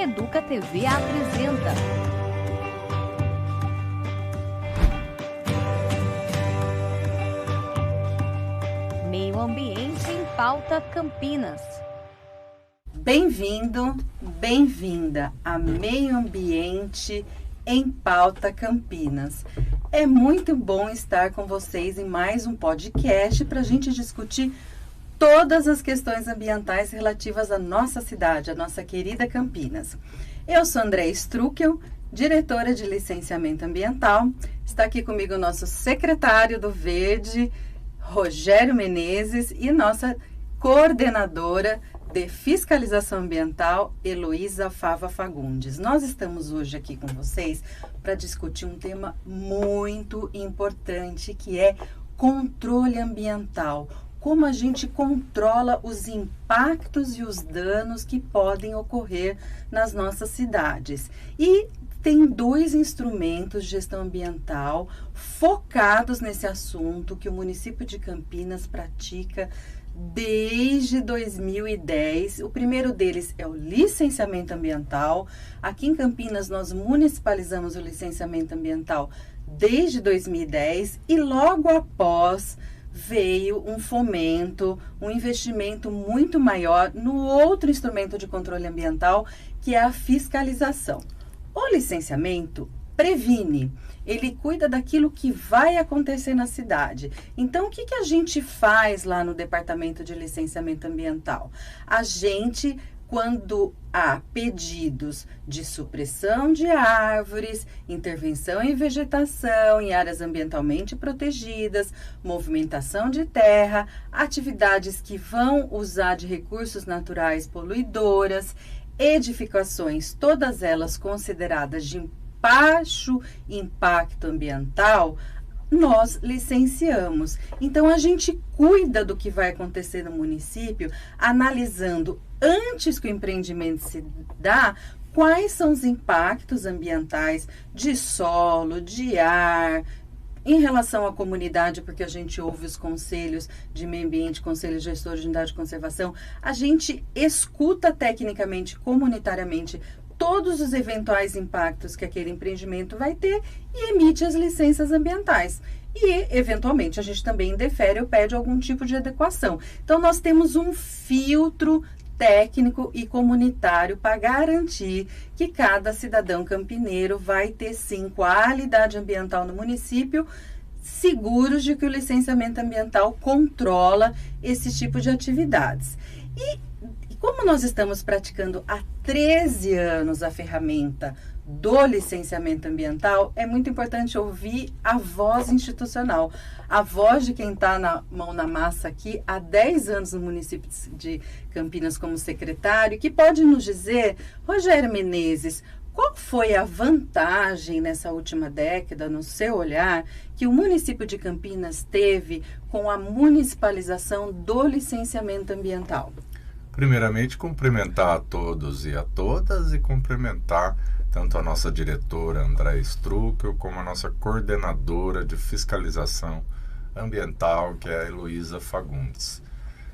Educa TV apresenta Meio Ambiente em Pauta Campinas. Bem-vindo, bem-vinda a Meio Ambiente em Pauta Campinas. É muito bom estar com vocês em mais um podcast para a gente discutir todas as questões ambientais relativas à nossa cidade, a nossa querida Campinas. Eu sou Andréa Struckel, diretora de licenciamento ambiental. Está aqui comigo o nosso secretário do Verde, Rogério Menezes, e nossa coordenadora de fiscalização ambiental, Heloísa Fava Fagundes. Nós estamos hoje aqui com vocês para discutir um tema muito importante, que é controle ambiental. Como a gente controla os impactos e os danos que podem ocorrer nas nossas cidades. E tem dois instrumentos de gestão ambiental focados nesse assunto que o município de Campinas pratica desde 2010. O primeiro deles é o licenciamento ambiental. Aqui em Campinas nós municipalizamos o licenciamento ambiental desde 2010 e logo após veio um fomento, um investimento muito maior no outro instrumento de controle ambiental, que é a fiscalização. O licenciamento previne, ele cuida daquilo que vai acontecer na cidade. Então, o que a gente faz lá no Departamento de Licenciamento Ambiental? A gente, quando há pedidos de supressão de árvores, intervenção em vegetação, em áreas ambientalmente protegidas, movimentação de terra, atividades que vão usar de recursos naturais poluidoras, edificações, todas elas consideradas de baixo impacto ambiental, nós licenciamos. Então, a gente cuida do que vai acontecer no município, analisando antes que o empreendimento se dá, quais são os impactos ambientais de solo, de ar, em relação à comunidade, porque a gente ouve os conselhos de meio ambiente, conselhos gestores de unidade de conservação, a gente escuta tecnicamente, comunitariamente, todos os eventuais impactos que aquele empreendimento vai ter e emite as licenças ambientais. E, eventualmente, a gente também defere ou pede algum tipo de adequação. Então, nós temos um filtro técnico e comunitário para garantir que cada cidadão campineiro vai ter, sim, qualidade ambiental no município, seguros de que o licenciamento ambiental controla esse tipo de atividades. E como nós estamos praticando há 13 anos a ferramenta do licenciamento ambiental, é muito importante ouvir a voz institucional, a voz de quem está na mão na massa aqui há 10 anos no município de Campinas como secretário, que pode nos dizer, Rogério Menezes, qual foi a vantagem nessa última década, no seu olhar, que o município de Campinas teve com a municipalização do licenciamento ambiental? Primeiramente, cumprimentar a todos e a todas e cumprimentar tanto a nossa diretora Andréa Struckel como a nossa coordenadora de fiscalização ambiental, que é a Heloísa Fagundes.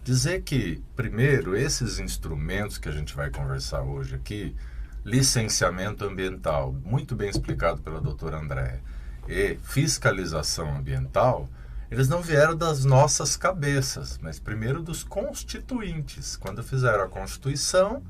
Dizer que, primeiro, esses instrumentos que a gente vai conversar hoje aqui, licenciamento ambiental, muito bem explicado pela doutora Andréa, e fiscalização ambiental, eles não vieram das nossas cabeças, mas primeiro dos constituintes, quando fizeram a Constituição,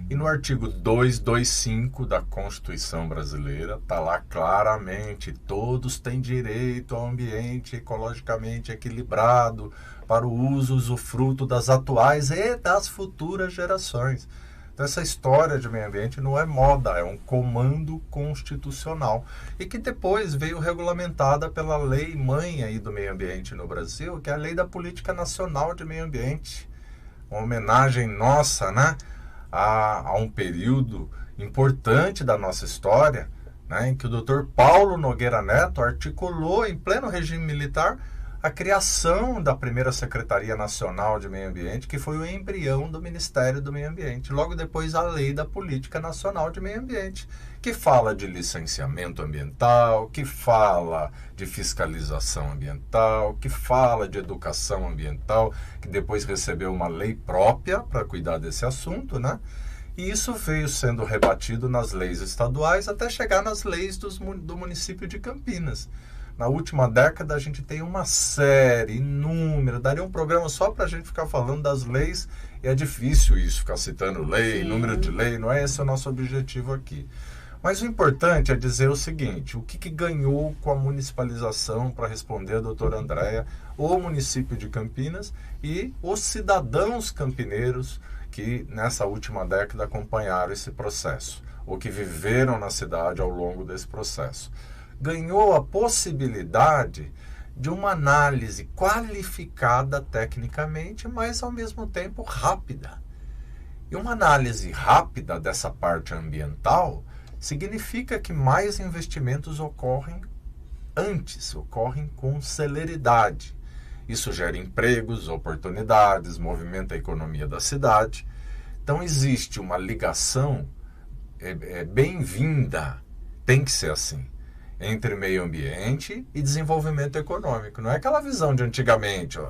e no artigo 225 da Constituição brasileira, está lá claramente, todos têm direito ao ambiente ecologicamente equilibrado para o uso, usufruto das atuais e das futuras gerações. Então, essa história de meio ambiente não é moda, é um comando constitucional e que depois veio regulamentada pela lei mãe aí do meio ambiente no Brasil, que é a Lei da Política Nacional de Meio Ambiente. Uma homenagem nossa, né, a um período importante da nossa história, né, em que o Dr. Paulo Nogueira Neto articulou em pleno regime militar a criação da primeira Secretaria Nacional de Meio Ambiente, que foi o embrião do Ministério do Meio Ambiente. Logo depois, a Lei da Política Nacional de Meio Ambiente, que fala de licenciamento ambiental, que fala de fiscalização ambiental, que fala de educação ambiental, que depois recebeu uma lei própria para cuidar desse assunto, né? E isso veio sendo rebatido nas leis estaduais até chegar nas leis do município de Campinas. Na última década a gente tem uma série inúmera, daria um programa só para a gente ficar falando das leis, e é difícil isso, ficar citando lei, número de lei, não é esse o nosso objetivo aqui. Mas o importante é dizer o seguinte, o que ganhou com a municipalização, para responder a doutora Andréia, o município de Campinas e os cidadãos campineiros que nessa última década acompanharam esse processo, ou que viveram na cidade ao longo desse processo. Ganhou a possibilidade de uma análise qualificada tecnicamente, mas ao mesmo tempo rápida. E uma análise rápida dessa parte ambiental significa que mais investimentos ocorrem antes, ocorrem com celeridade. Isso gera empregos, oportunidades, movimenta a economia da cidade. Então existe uma ligação bem-vinda, tem que ser assim, entre meio ambiente e desenvolvimento econômico. Não é aquela visão de antigamente, ó,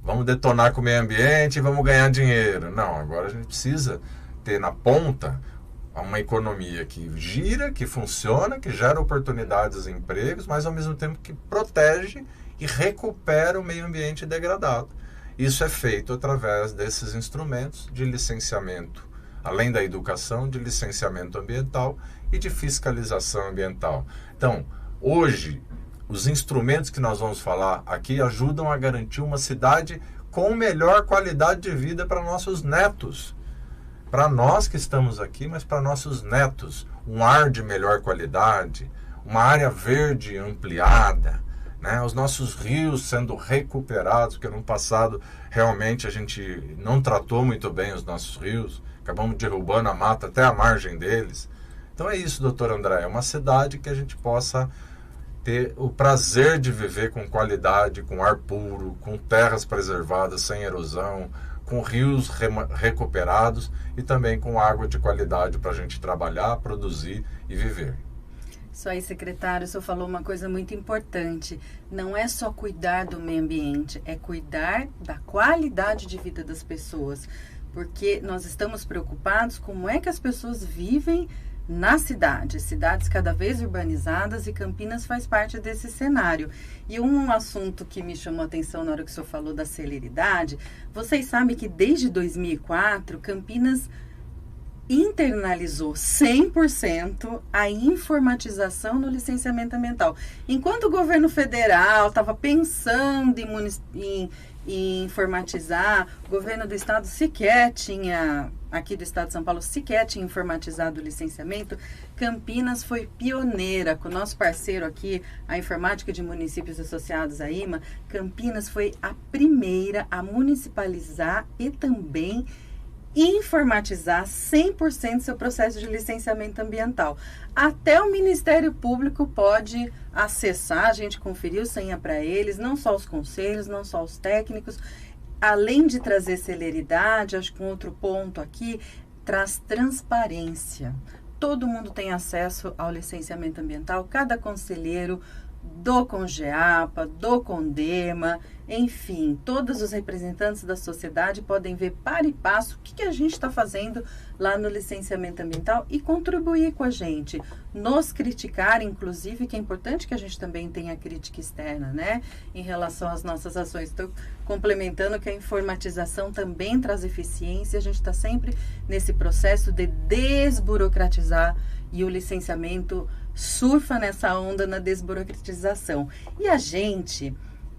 vamos detonar com o meio ambiente e vamos ganhar dinheiro. Não, agora a gente precisa ter na ponta uma economia que gira, que funciona, que gera oportunidades e empregos, mas ao mesmo tempo que protege e recupera o meio ambiente degradado. Isso é feito através desses instrumentos de licenciamento, além da educação, de licenciamento ambiental e de fiscalização ambiental. Então, hoje, os instrumentos que nós vamos falar aqui ajudam a garantir uma cidade com melhor qualidade de vida para nossos netos. Para nós que estamos aqui, mas para nossos netos. Um ar de melhor qualidade, uma área verde ampliada, né? Os nossos rios sendo recuperados, porque no passado realmente a gente não tratou muito bem os nossos rios, acabamos derrubando a mata até a margem deles. Então é isso, doutor André, é uma cidade que a gente possa ter o prazer de viver com qualidade, com ar puro, com terras preservadas, sem erosão, com rios recuperados e também com água de qualidade para a gente trabalhar, produzir e viver. Isso aí, secretário, o senhor falou uma coisa muito importante. Não é só cuidar do meio ambiente, é cuidar da qualidade de vida das pessoas. Porque nós estamos preocupados com como é que as pessoas vivem na cidade, cidades cada vez urbanizadas, e Campinas faz parte desse cenário. E um assunto que me chamou a atenção na hora que o senhor falou da celeridade, vocês sabem que desde 2004, Campinas internalizou 100% a informatização no licenciamento ambiental. Enquanto o governo federal estava pensando em informatizar, o governo do estado sequer tinha, aqui do estado de São Paulo, sequer tinha informatizado o licenciamento, Campinas foi pioneira, com o nosso parceiro aqui, a Informática de Municípios Associados, a IMA, Campinas foi a primeira a municipalizar e também informatizar 100% seu processo de licenciamento ambiental. Até o Ministério Público pode acessar, a gente conferiu senha para eles, não só os conselhos, não só os técnicos, além de trazer celeridade, acho que um outro ponto aqui, traz transparência. Todo mundo tem acesso ao licenciamento ambiental, cada conselheiro do CONGEAPA, do CONDEMA, enfim, todos os representantes da sociedade podem ver para e passo o que a gente está fazendo lá no licenciamento ambiental e contribuir com a gente, nos criticar, inclusive, que é importante que a gente também tenha crítica externa, né, em relação às nossas ações. Estou complementando que a informatização também traz eficiência, a gente está sempre nesse processo de desburocratizar e o licenciamento surfa nessa onda na desburocratização. E a gente,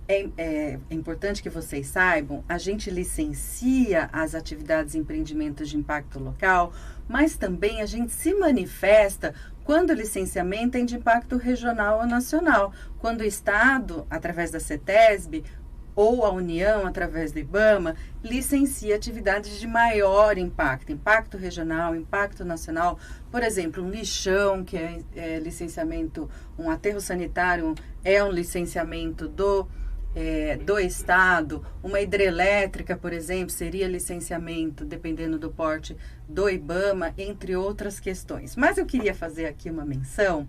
é importante que vocês saibam, a gente licencia as atividades e empreendimentos de impacto local, mas também a gente se manifesta quando o licenciamento é de impacto regional ou nacional. Quando o Estado, através da CETESB, ou a União, através do IBAMA, licencia atividades de maior impacto, impacto regional, impacto nacional. Por exemplo, um lixão, que é licenciamento, um aterro sanitário, é um licenciamento do Estado. Uma hidrelétrica, por exemplo, seria licenciamento, dependendo do porte, do IBAMA, entre outras questões. Mas eu queria fazer aqui uma menção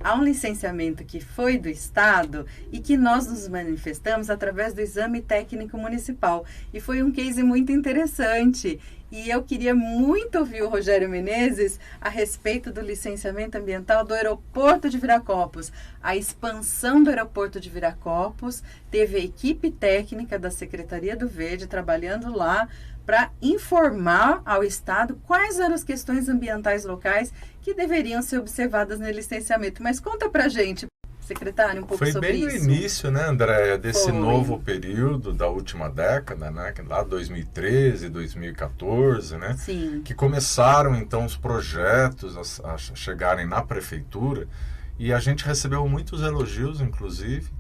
há um licenciamento que foi do Estado e que nós nos manifestamos através do Exame Técnico Municipal. E foi um case muito interessante. E eu queria muito ouvir o Rogério Menezes a respeito do licenciamento ambiental do aeroporto de Viracopos. A expansão do aeroporto de Viracopos, teve a equipe técnica da Secretaria do Verde trabalhando lá para informar ao Estado quais eram as questões ambientais locais que deveriam ser observadas no licenciamento. Mas conta pra gente, secretário, um pouco sobre isso. Foi bem no início, né, Andréia, desse novo período da última década, né, lá 2013, 2014, né, Sim. que começaram então os projetos a chegarem na prefeitura, e a gente recebeu muitos elogios, inclusive,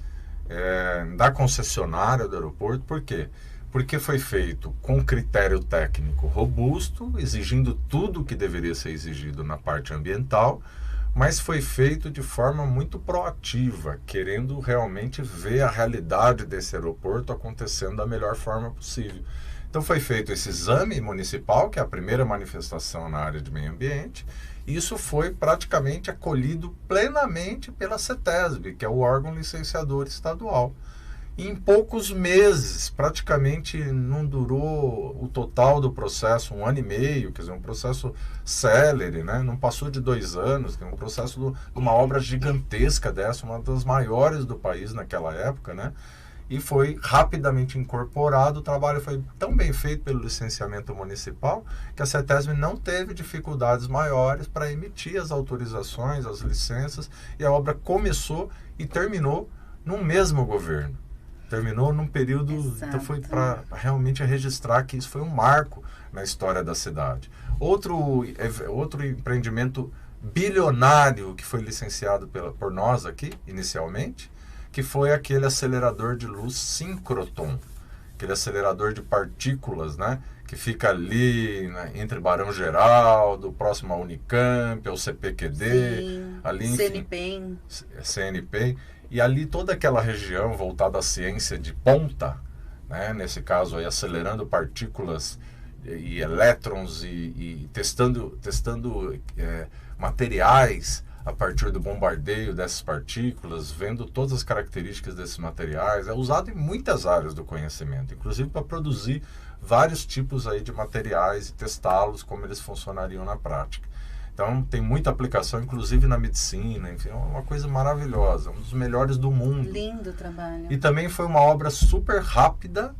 da concessionária do aeroporto. Por quê? Porque foi feito com critério técnico robusto, exigindo tudo o que deveria ser exigido na parte ambiental, mas foi feito de forma muito proativa, querendo realmente ver a realidade desse aeroporto acontecendo da melhor forma possível. Então foi feito esse exame municipal, que é a primeira manifestação na área de meio ambiente, e isso foi praticamente acolhido plenamente pela CETESB, que é o órgão licenciador estadual. E em poucos meses, praticamente não durou o total do processo, 1 ano e meio, quer dizer, um processo célere, né? Não passou de 2 anos, que é um processo de uma obra gigantesca dessa, uma das maiores do país naquela época, né? E foi rapidamente incorporado. O trabalho foi tão bem feito pelo licenciamento municipal que a CETESB não teve dificuldades maiores para emitir as autorizações, as licenças, e a obra começou e terminou no mesmo governo. Terminou num período. Exato. Então foi para realmente registrar que isso foi um marco na história da cidade. Outro empreendimento bilionário que foi licenciado por nós aqui, inicialmente, que foi aquele acelerador de luz síncroton, aquele acelerador de partículas, né, que fica ali, né, entre Barão Geraldo, próximo à Unicamp, ao CPQD, Sim, ali, enfim, CNPEM. E ali toda aquela região voltada à ciência de ponta, né, nesse caso aí acelerando partículas e elétrons e testando materiais a partir do bombardeio dessas partículas, vendo todas as características desses materiais, é usado em muitas áreas do conhecimento, inclusive para produzir vários tipos aí de materiais e testá-los como eles funcionariam na prática. Então tem muita aplicação, inclusive na medicina, enfim, é uma coisa maravilhosa, um dos melhores do mundo. Lindo trabalho. E também foi uma obra super rápida,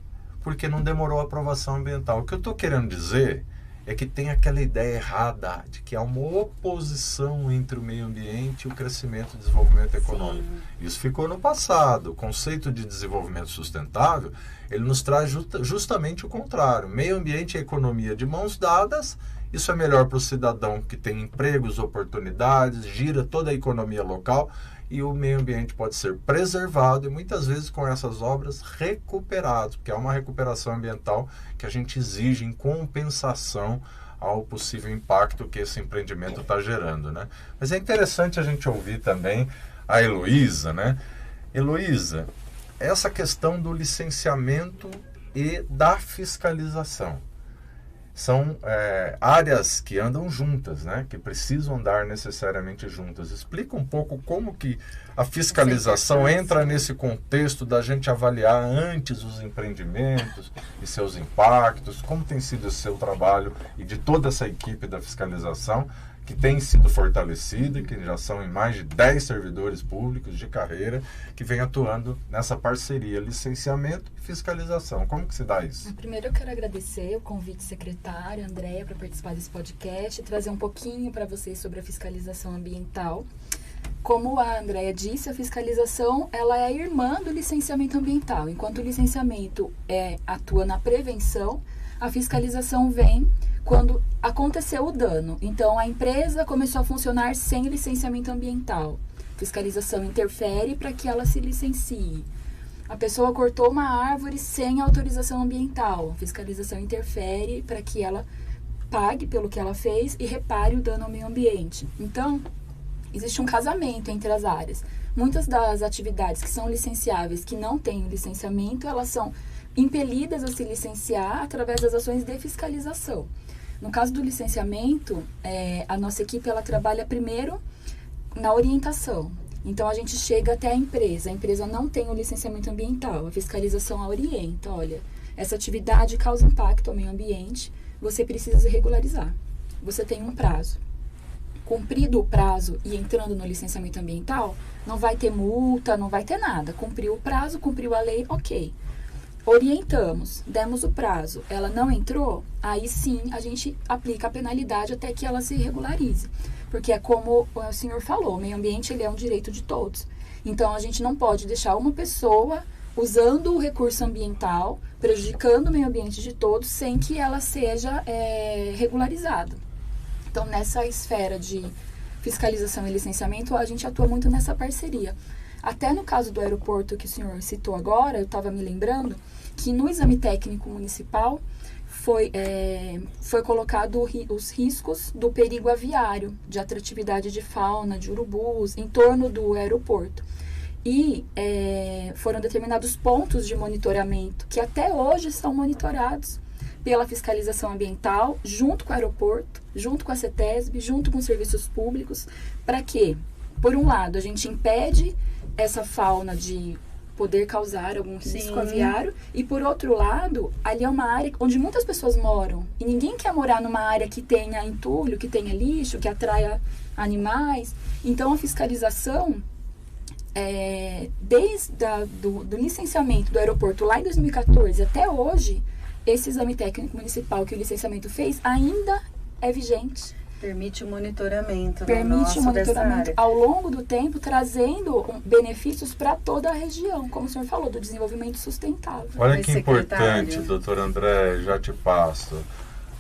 porque não demorou a aprovação ambiental. O que eu estou querendo dizer é que tem aquela ideia errada de que há uma oposição entre o meio ambiente e o crescimento e desenvolvimento econômico. Sim. Isso ficou no passado. O conceito de desenvolvimento sustentável, ele nos traz justamente o contrário. Meio ambiente e economia de mãos dadas. Isso é melhor para o cidadão que tem empregos, oportunidades, gira toda a economia local, e o meio ambiente pode ser preservado e muitas vezes com essas obras recuperados, porque é uma recuperação ambiental que a gente exige em compensação ao possível impacto que esse empreendimento está gerando, né? Mas é interessante a gente ouvir também a Heloísa, né? Heloísa, essa questão do licenciamento e da fiscalização. São áreas que andam juntas, né? Que precisam andar necessariamente juntas. Explica um pouco como que a fiscalização entra nesse contexto da gente avaliar antes os empreendimentos e seus impactos, como tem sido esse seu trabalho e de toda essa equipe da fiscalização, que tem sido fortalecida, que já são em mais de 10 servidores públicos de carreira, que vem atuando nessa parceria, licenciamento e fiscalização. Como que se dá isso? Primeiro eu quero agradecer o convite secretário, Andréia, para participar desse podcast e trazer um pouquinho para vocês sobre a fiscalização ambiental. Como a Andréia disse, a fiscalização ela é a irmã do licenciamento ambiental. Enquanto o licenciamento atua na prevenção, a fiscalização vem quando aconteceu o dano. Então, a empresa começou a funcionar sem licenciamento ambiental. Fiscalização interfere para que ela se licencie. A pessoa cortou uma árvore sem autorização ambiental. Fiscalização interfere para que ela pague pelo que ela fez e repare o dano ao meio ambiente. Então, existe um casamento entre as áreas. Muitas das atividades que são licenciáveis, que não têm licenciamento, elas são impelidas a se licenciar através das ações de fiscalização. No caso do licenciamento, a nossa equipe ela trabalha primeiro na orientação. Então, a gente chega até a empresa não tem o licenciamento ambiental, a fiscalização a orienta, olha, essa atividade causa impacto ao meio ambiente, você precisa regularizar. Você tem um prazo. Cumprido o prazo e entrando no licenciamento ambiental, não vai ter multa, não vai ter nada. Cumpriu o prazo, cumpriu a lei, ok. Orientamos, demos o prazo, ela não entrou, aí sim a gente aplica a penalidade até que ela se regularize. Porque é como o senhor falou, o meio ambiente ele é um direito de todos. Então, a gente não pode deixar uma pessoa usando o recurso ambiental, prejudicando o meio ambiente de todos, sem que ela seja regularizada. Então, nessa esfera de fiscalização e licenciamento, a gente atua muito nessa parceria. Até no caso do aeroporto que o senhor citou agora, eu estava me lembrando que no exame técnico municipal foi colocado os riscos do perigo aviário, de atratividade de fauna, de urubus, em torno do aeroporto. E foram determinados pontos de monitoramento que até hoje são monitorados pela fiscalização ambiental, junto com o aeroporto, junto com a CETESB, junto com os serviços públicos, para que, por um lado, a gente impede essa fauna de poder causar algum risco aviário, e por outro lado, ali é uma área onde muitas pessoas moram, e ninguém quer morar numa área que tenha entulho, que tenha lixo, que atraia animais. Então, a fiscalização, desde do licenciamento do aeroporto lá em 2014 até hoje, esse exame técnico municipal que o licenciamento fez ainda é vigente. Permite o monitoramento. Permite o monitoramento ao longo do tempo, trazendo benefícios para toda a região, como o senhor falou, do desenvolvimento sustentável. Olha que importante, doutor André, já te passo.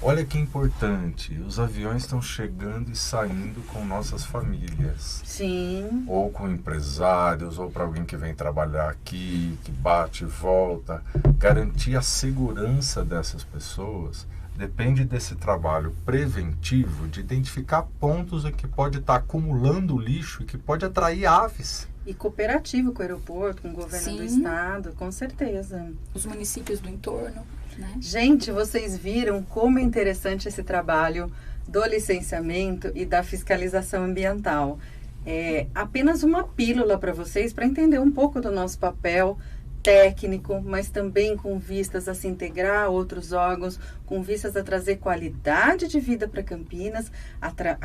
Olha que importante, os aviões estão chegando e saindo com nossas famílias. Sim. Ou com empresários, ou para alguém que vem trabalhar aqui, que bate e volta. Garantir a segurança dessas pessoas depende desse trabalho preventivo de identificar pontos em que pode estar acumulando lixo e que pode atrair aves. E cooperativo com o aeroporto, com o governo do estado, com certeza. Os municípios do entorno, né? Gente, vocês viram como é interessante esse trabalho do licenciamento e da fiscalização ambiental. É apenas uma pílula para vocês, para entender um pouco do nosso papel técnico, mas também com vistas a se integrar a outros órgãos, com vistas a trazer qualidade de vida para Campinas,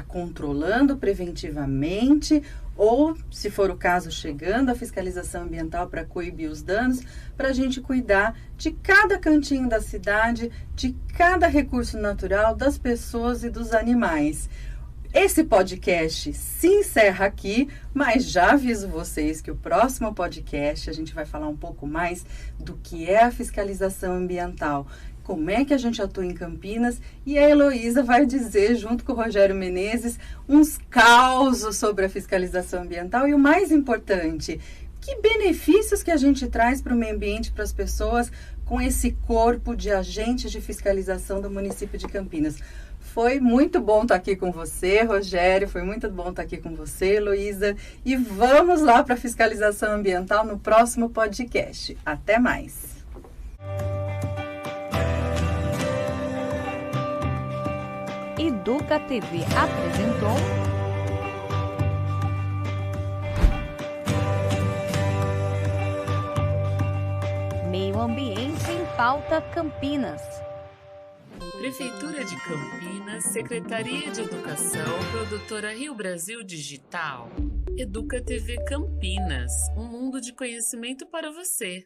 controlando preventivamente, ou, se for o caso, chegando à fiscalização ambiental para coibir os danos, para a gente cuidar de cada cantinho da cidade, de cada recurso natural, das pessoas e dos animais. Esse podcast se encerra aqui, mas já aviso vocês que o próximo podcast a gente vai falar um pouco mais do que é a fiscalização ambiental, como é que a gente atua em Campinas, e a Heloísa vai dizer, junto com o Rogério Menezes, uns causos sobre a fiscalização ambiental e o mais importante, que benefícios que a gente traz para o meio ambiente, para as pessoas, com esse corpo de agentes de fiscalização do município de Campinas. Foi muito bom estar aqui com você, Rogério, foi muito bom estar aqui com você, Heloísa, e vamos lá para a fiscalização ambiental no próximo podcast. Até mais! Educa TV apresentou Meio Ambiente em Pauta Campinas. Prefeitura de Campinas, Secretaria de Educação, Produtora Rio Brasil Digital. Educa TV Campinas, um mundo de conhecimento para você.